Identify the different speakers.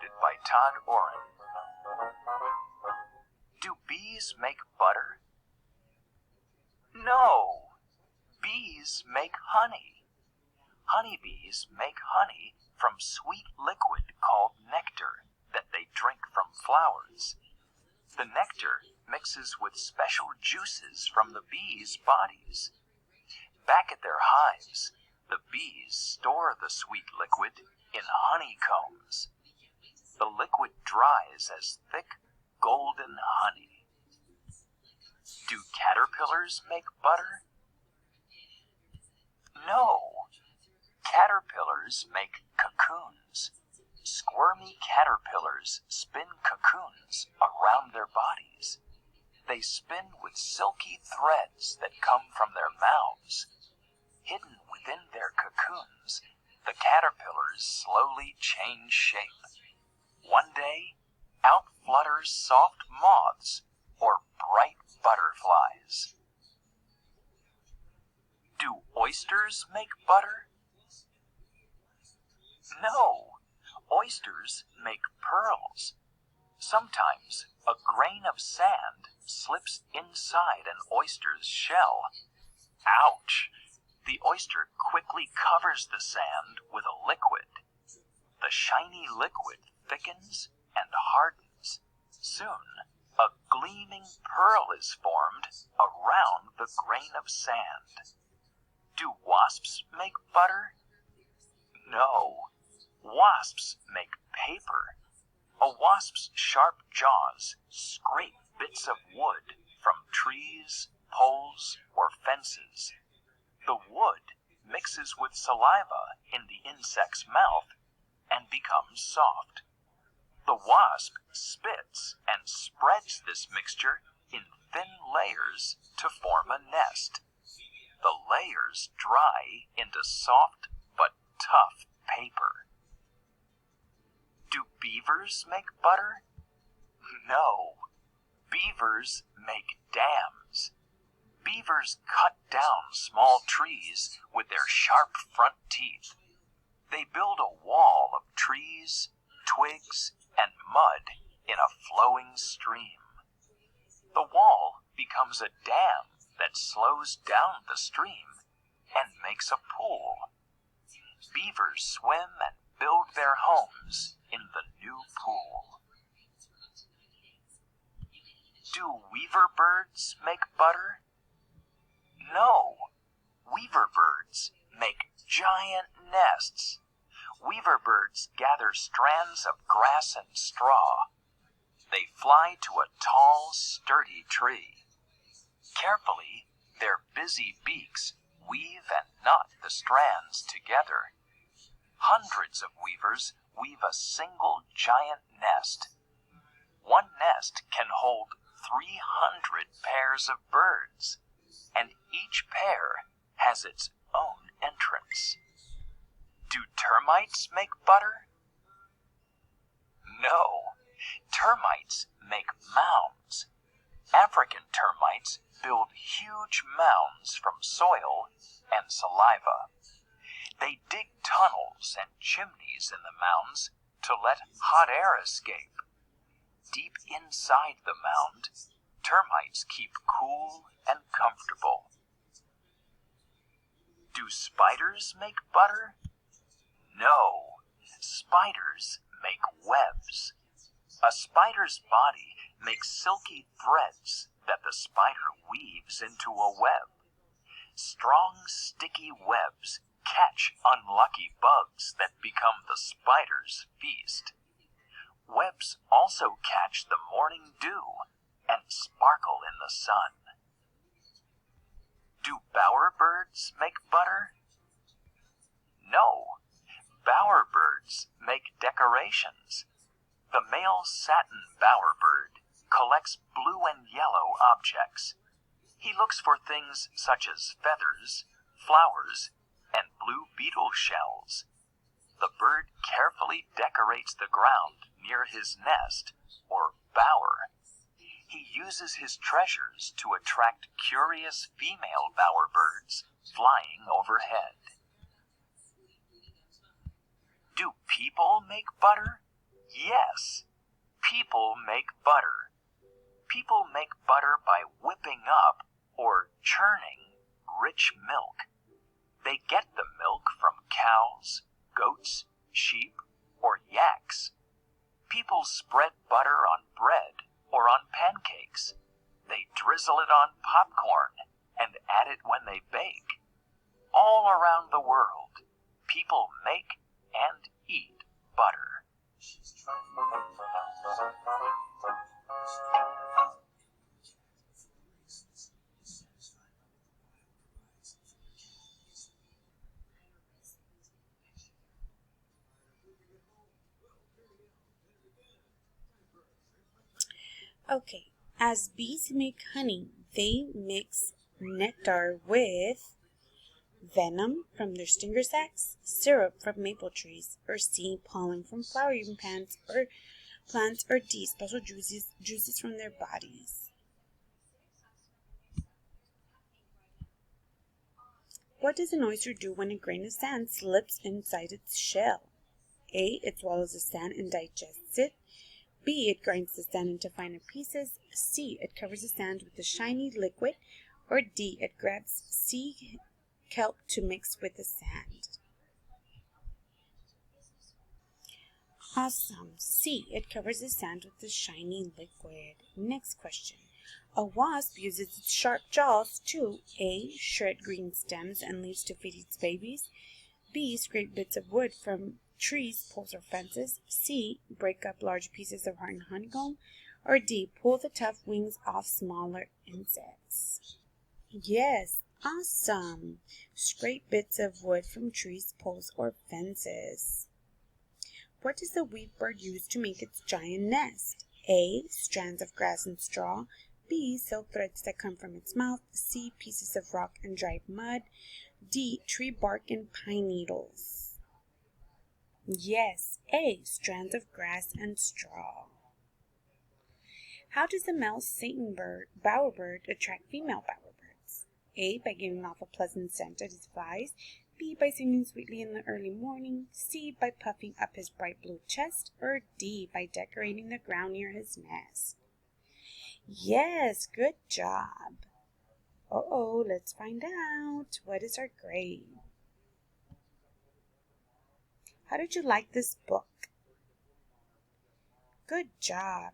Speaker 1: Illustrated by Todd Oren. Do bees make butter? No. Bees make honey. Honeybees make honey from sweet liquid called nectar that they drink from flowers. The nectar mixes with special juices from the bees' bodies. Back at their hives, the bees store the sweet liquid in honeycombs. The liquid dries as thick, golden honey. Do caterpillars make butter? No. Caterpillars make cocoons. Squirmy caterpillars spin cocoons around their bodies. They spin with silky threads that come from their mouths. Hidden within their cocoons, the caterpillars slowly change shape. One day, out flutter soft moths or bright butterflies. Do oysters make butter? No. Oysters make pearls. Sometimes a grain of sand slips inside an oyster's shell. Ouch! The oyster quickly covers the sand with a liquid. The shiny liquid thickens and hardens. Soon, a gleaming pearl is formed around the grain of sand. Do wasps make butter? No. Wasps make paper. A wasp's sharp jaws scrape bits of wood from trees, poles, or fences. The wood mixes with saliva in the insect's mouth and becomes soft. The wasp spits and spreads this mixture in thin layers to form a nest. The layers dry into soft but tough paper. Do beavers make butter? No. Beavers make dams. Beavers cut down small trees with their sharp front teeth. They build a wall of trees, twigs, and mud in a flowing stream. The wall becomes a dam that slows down the stream and makes a pool. Beavers swim and build their homes in the new pool. Do weaver birds make butter? No. Weaver birds make giant nests. Weaver birds gather strands of grass and straw. They fly to a tall, sturdy tree. Carefully, their busy beaks weave and knot the strands together. Hundreds of weavers weave a single giant nest. One nest can hold 300 pairs of birds, and each pair has its own entrance. Do termites make butter? No. Termites make mounds. African termites build huge mounds from soil and saliva. They dig tunnels and chimneys in the mounds to let hot air escape. Deep inside the mound, termites keep cool and comfortable. Do spiders make butter? No. Spiders make webs. A spider's body makes silky threads that the spider weaves into a web. Strong, sticky webs catch unlucky bugs that become the spider's feast. Webs also catch the morning dew and sparkle in the sun. Do bowerbirds make butter? No. Bowerbirds make decorations. The male satin bowerbird collects blue and yellow objects. He looks for things such as feathers, flowers, and blue beetle shells. The bird carefully decorates the ground near his nest, or bower. He uses his treasures to attract curious female bowerbirds flying overhead. Do people make butter? Yes, people make butter. People make butter by whipping up or churning rich milk. They get the milk from cows, goats, sheep, or yaks. People spread butter on bread or on pancakes. They drizzle it on popcorn and add it when they bake. All around the world, people make and eat butter.
Speaker 2: Okay, as bees make honey, they mix nectar with venom from their stinger sacs, syrup from maple trees, or C, pollen from flowering plants, or D, special juices from their bodies. What does an oyster do when a grain of sand slips inside its shell? A, it swallows the sand and digests it. B, it grinds the sand into finer pieces. C, it covers the sand with a shiny liquid. Or D, it grabs sea kelp to mix with the sand. Awesome. C, it covers the sand with a shiny liquid. Next question. A wasp uses its sharp jaws to A, shred green stems and leaves to feed its babies. B, scrape bits of wood from trees, poles, or fences. C, break up large pieces of hard honeycomb. Or D, pull the tough wings off smaller insects. Yes, awesome. Scrape bits of wood from trees, poles, or fences. What does the weed bird use to make its giant nest? A, strands of grass and straw. B, silk threads that come from its mouth. C, pieces of rock and dried mud. D, tree bark and pine needles. Yes, A, strands of grass and straw. How does the male bowerbird attract female bowerbirds? A, by giving off a pleasant scent at his flies. B, by singing sweetly in the early morning. C, by puffing up his bright blue chest. Or D, by decorating the ground near his nest. Yes, good job. Let's find out. What is our grade? How did you like this book? Good job.